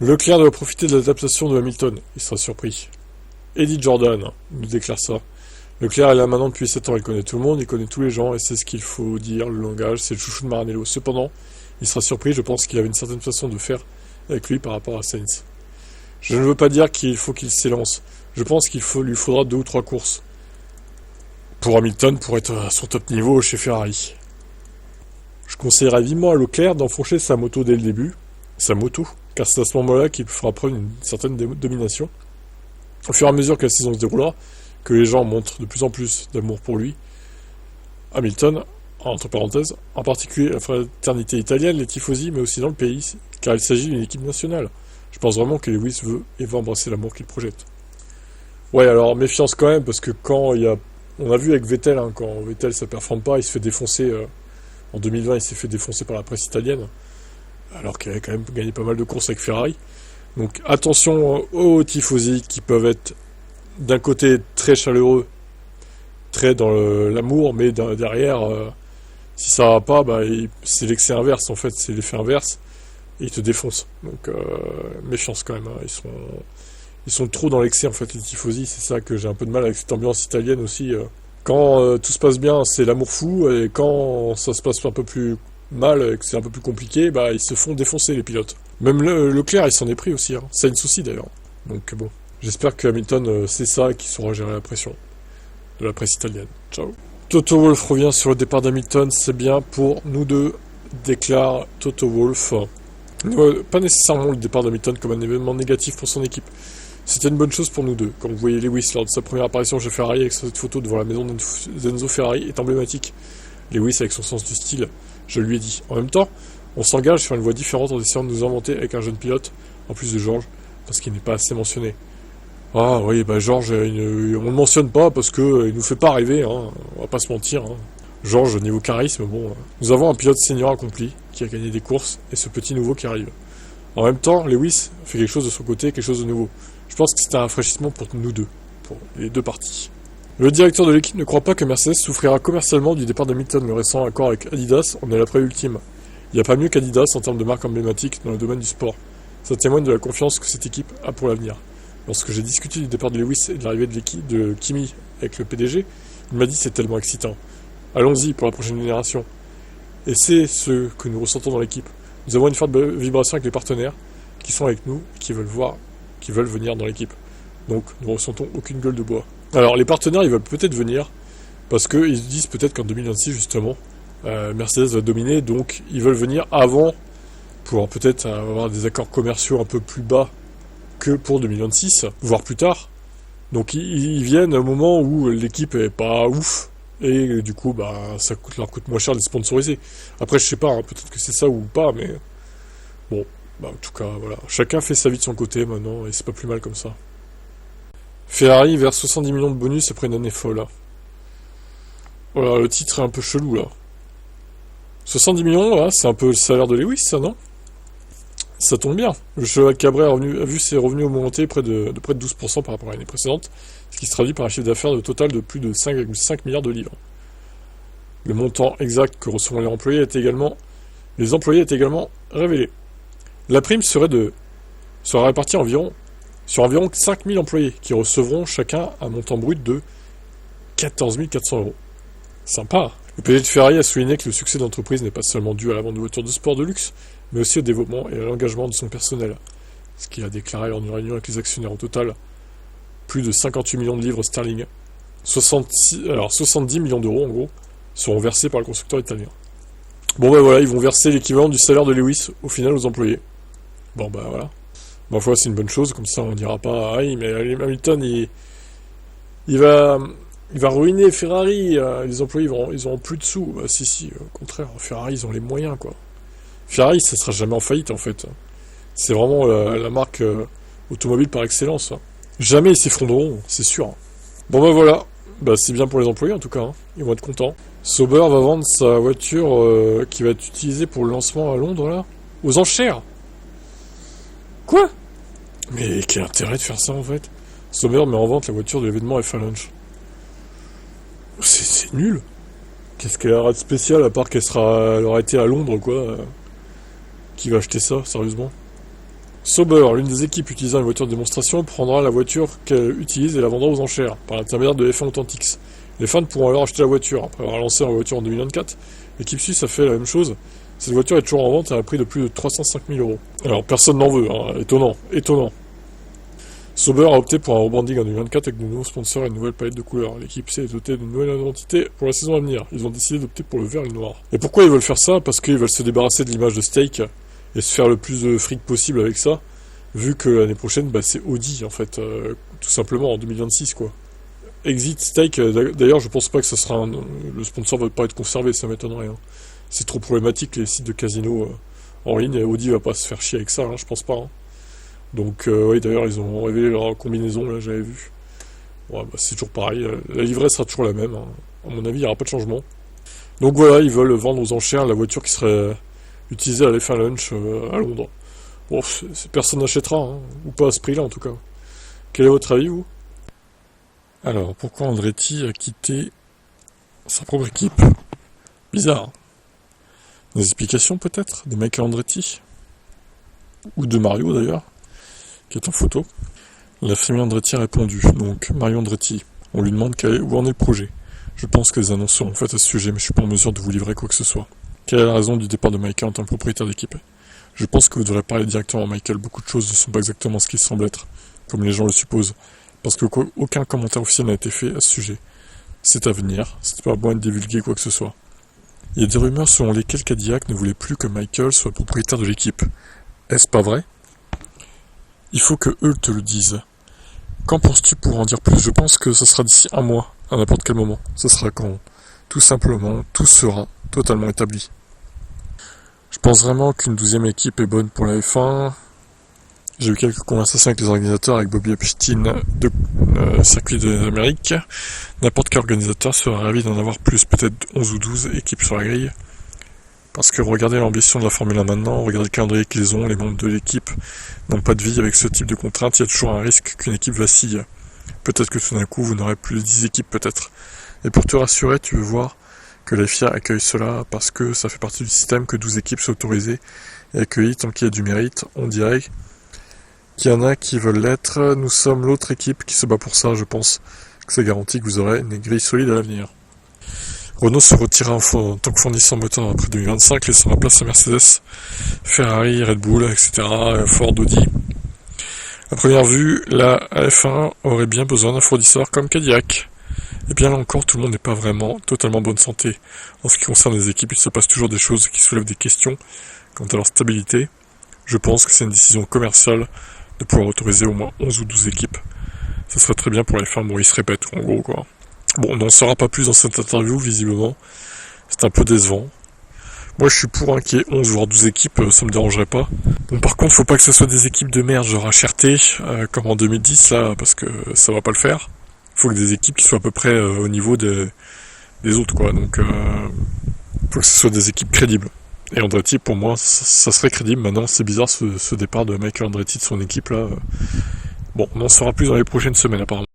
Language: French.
Leclerc doit profiter de l'adaptation de Hamilton. Il sera surpris. Eddie Jordan nous déclare ça. Leclerc est là maintenant depuis 7 ans. Il connaît tout le monde, il connaît tous les gens et c'est ce qu'il faut dire. Le langage, c'est le chouchou de Maranello. Cependant, il sera surpris. Je pense qu'il avait une certaine façon de faire avec lui par rapport à Sainz. Je ne veux pas dire qu'il faut qu'il s'élance. Je pense lui faudra 2 ou 3 courses pour Hamilton pour être à son top niveau chez Ferrari. Je conseillerais vivement à Leclerc d'enfoncer sa moto dès le début. Sa moto, car c'est à ce moment-là qu'il fera preuve d'une certaine domination. Au fur et à mesure que la saison se déroulera, que les gens montrent de plus en plus d'amour pour lui, Hamilton, entre parenthèses, en particulier la fraternité italienne, les tifosi, mais aussi dans le pays, car il s'agit d'une équipe nationale. Je pense vraiment que Lewis veut et va embrasser l'amour qu'il projette. Ouais, alors méfiance quand même, parce que quand il y a... On a vu avec Vettel, hein, quand Vettel ça performe pas, il se fait défoncer... En 2020, il s'est fait défoncer par la presse italienne, alors qu'il avait quand même gagné pas mal de courses avec Ferrari. Donc attention aux tifosi qui peuvent être d'un côté très chaleureux, très dans l'amour, mais derrière, si ça va pas, c'est l'excès inverse en fait, c'est l'effet inverse, et ils te défoncent. Donc méfiance quand même, hein. Ils sont trop dans l'excès en fait, les tifosi, c'est ça que j'ai un peu de mal avec cette ambiance italienne aussi. Quand tout se passe bien, c'est l'amour fou, et quand ça se passe un peu plus mal, et que c'est un peu plus compliqué, ils se font défoncer les pilotes. Même Leclerc, il s'en est pris aussi, hein. Sainz aussi d'ailleurs. Donc bon, j'espère que Hamilton sait ça et qu'il saura gérer la pression de la presse italienne. Ciao. Toto Wolff revient sur le départ d'Hamilton, c'est bien pour nous deux, déclare Toto Wolff. Pas nécessairement le départ d'Hamilton comme un événement négatif pour son équipe. C'était une bonne chose pour nous deux. Comme vous voyez, Lewis, lors de sa première apparition chez Ferrari avec cette photo devant la maison d'Enzo Ferrari, est emblématique. Lewis avec son sens du style, je lui ai dit. En même temps, on s'engage sur une voie différente en essayant de nous inventer avec un jeune pilote, en plus de George, parce qu'il n'est pas assez mentionné. Ah oui, George, on ne le mentionne pas parce que il nous fait pas rêver, hein, on va pas se mentir. Hein. George, niveau charisme, nous avons un pilote senior accompli, qui a gagné des courses, et ce petit nouveau qui arrive. En même temps, Lewis fait quelque chose de son côté, quelque chose de nouveau. Je pense que c'est un rafraîchissement pour nous deux, pour les deux parties. Le directeur de l'équipe ne croit pas que Mercedes souffrira commercialement du départ d'Hamilton. Le récent accord avec Adidas en est la preuve ultime. Il n'y a pas mieux qu'Adidas en termes de marque emblématique dans le domaine du sport. Ça témoigne de la confiance que cette équipe a pour l'avenir. Lorsque j'ai discuté du départ de Lewis et de l'arrivée de Kimi avec le PDG, il m'a dit c'est tellement excitant. Allons-y pour la prochaine génération. Et c'est ce que nous ressentons dans l'équipe. Nous avons une forte vibration avec les partenaires qui sont avec nous et qui veulent venir dans l'équipe. Donc nous ne ressentons aucune gueule de bois. Alors les partenaires ils veulent peut-être venir parce qu'ils se disent peut-être qu'en 2026 justement Mercedes va dominer, donc ils veulent venir avant pour peut-être avoir des accords commerciaux un peu plus bas que pour 2026, voire plus tard. Donc ils viennent au moment où l'équipe est pas ouf et du coup ça leur coûte moins cher de les sponsoriser. Après je sais pas, hein, peut-être que c'est ça ou pas, mais bon. En tout cas, voilà. Chacun fait sa vie de son côté maintenant, et c'est pas plus mal comme ça. Ferrari verse 70 millions de bonus après une année folle. Là. Voilà, le titre est un peu chelou là. 70 millions, là, c'est un peu le salaire de Lewis, ça, non? Ça tombe bien. Le cheval Cabré a vu ses revenus augmenter de près de 12% par rapport à l'année précédente, ce qui se traduit par un chiffre d'affaires de total de plus de 5,5 milliards de livres. Le montant exact que recevront les employés est également révélé. La prime sera répartie sur environ 5000 employés qui recevront chacun un montant brut de 14 400 euros. Sympa. Le PDG de Ferrari a souligné que le succès de l'entreprise n'est pas seulement dû à la vente de voitures de sport de luxe, mais aussi au développement et à l'engagement de son personnel. Ce qu'il a déclaré lors d'une réunion avec les actionnaires. Au total, plus de 58 millions de livres sterling, 70 millions d'euros en gros, seront versés par le constructeur italien. Voilà, ils vont verser l'équivalent du salaire de Lewis au final aux employés. Voilà. Voilà, c'est une bonne chose, comme ça on dira pas, mais Hamilton, il va ruiner Ferrari, les employés, ils auront plus de sous. Si, au contraire, Ferrari, ils ont les moyens, quoi. Ferrari, ça sera jamais en faillite, en fait. C'est vraiment la marque automobile par excellence. Hein. Jamais ils s'effondreront, c'est sûr. Voilà. C'est bien pour les employés, en tout cas, hein. Ils vont être contents. Sauber va vendre sa voiture qui va être utilisée pour le lancement à Londres, là, aux enchères. Quoi? Mais quel intérêt de faire ça en fait? Sauber met en vente la voiture de l'événement F1 Launch. C'est nul. Qu'est-ce qu'elle aura de spécial à part elle aura été à Londres quoi? Qui va acheter ça, sérieusement? Sauber, l'une des équipes utilisant une voiture de démonstration, prendra la voiture qu'elle utilise et la vendra aux enchères, par l'intermédiaire de F1 Authentics. Les fans pourront alors acheter la voiture. Après avoir lancé la voiture en 2024, l'équipe suisse a fait la même chose. Cette voiture est toujours en vente à un prix de plus de 305 000 euros. Alors personne n'en veut, hein. Étonnant. Sauber a opté pour un rebranding en 2024 avec de nouveaux sponsors et une nouvelle palette de couleurs. L'équipe C est dotée d'une nouvelle identité pour la saison à venir. Ils ont décidé d'opter pour le vert et le noir. Et pourquoi ils veulent faire ça? Parce qu'ils veulent se débarrasser de l'image de Stake et se faire le plus de fric possible avec ça, vu que l'année prochaine, c'est Audi, en fait, tout simplement, en 2026, quoi. Exit Stake, d'ailleurs, je pense pas que ça sera le sponsor va pas être conservé, ça m'étonnerait. Hein. C'est trop problématique, les sites de casino en ligne, et Audi va pas se faire chier avec ça, hein, je pense pas. Hein. Donc, oui, d'ailleurs, ils ont révélé leur combinaison, là, j'avais vu. Ouais, c'est toujours pareil, la livrée sera toujours la même, hein. À mon avis, il n'y aura pas de changement. Donc voilà, ils veulent vendre aux enchères la voiture qui serait utilisée à l'F1 Lunch à Londres. Bon, personne n'achètera, hein, ou pas à ce prix-là en tout cas. Quel est votre avis, vous? Alors, pourquoi Andretti a quitté sa propre équipe? Bizarre. Des explications peut-être? Des Michael Andretti? Ou de Mario d'ailleurs, qui est en photo. La famille Andretti a répondu. Donc, Mario Andretti, on lui demande où en est le projet. Je pense que les annonces seront faites à ce sujet, mais je suis pas en mesure de vous livrer quoi que ce soit. Quelle est la raison du départ de Michael en tant que propriétaire d'équipe? Je pense que vous devrez parler directement à Michael. Beaucoup de choses ne sont pas exactement ce qu'ils semblent être, comme les gens le supposent, parce que aucun commentaire officiel n'a été fait à ce sujet. C'est à venir, c'est pas bon de divulguer quoi que ce soit. Il y a des rumeurs selon lesquelles Cadillac ne voulait plus que Michael soit propriétaire de l'équipe. Est-ce pas vrai? Il faut que eux te le disent. Qu'en penses-tu pour en dire plus? Je pense que ça sera d'ici un mois, à n'importe quel moment. Ce sera quand, tout simplement, tout sera totalement établi. Je pense vraiment qu'une 12e équipe est bonne pour la F1. J'ai eu quelques conversations avec les organisateurs, avec Bobby Epstein de Circuit des Amériques. N'importe quel organisateur serait ravi d'en avoir plus, peut-être 11 ou 12 équipes sur la grille. Parce que regardez l'ambition de la Formule 1 maintenant, regardez le calendrier qu'ils ont, les membres de l'équipe n'ont pas de vie avec ce type de contraintes, il y a toujours un risque qu'une équipe vacille. Peut-être que tout d'un coup vous n'aurez plus de 10 équipes peut-être. Et pour te rassurer, tu veux voir que la FIA accueille cela parce que ça fait partie du système que 12 équipes soient autorisées et accueillies tant qu'il y a du mérite. On dirait qu'il y en a qui veulent l'être. Nous sommes l'autre équipe qui se bat pour ça, je pense que ça garantit que vous aurez une grille solide à l'avenir. Renault se retira en tant que fournisseur moteur après 2025, laissant la place à Mercedes, Ferrari, Red Bull, etc., Ford, Audi. À première vue, la F1 aurait bien besoin d'un fournisseur comme Cadillac. Et bien là encore, tout le monde n'est pas vraiment totalement en bonne santé. En ce qui concerne les équipes, il se passe toujours des choses qui soulèvent des questions quant à leur stabilité. Je pense que c'est une décision commerciale de pouvoir autoriser au moins 11 ou 12 équipes. Ça serait très bien pour les femmes, bon, ils se répètent, en gros, quoi. Bon, on n'en saura pas plus dans cette interview, visiblement. C'est un peu décevant. Moi, je suis pour qu'il y ait 11 voire 12 équipes, ça me dérangerait pas. Bon, par contre, faut pas que ce soit des équipes de merde, genre HRT, comme en 2010, là, parce que ça va pas le faire. Faut que des équipes qui soient à peu près au niveau des autres, quoi. Donc, faut que ce soit des équipes crédibles. Et Andretti, pour moi, ça serait crédible. Maintenant, c'est bizarre ce départ de Michael Andretti de son équipe, là. Bon, on en saura plus dans les prochaines semaines, apparemment.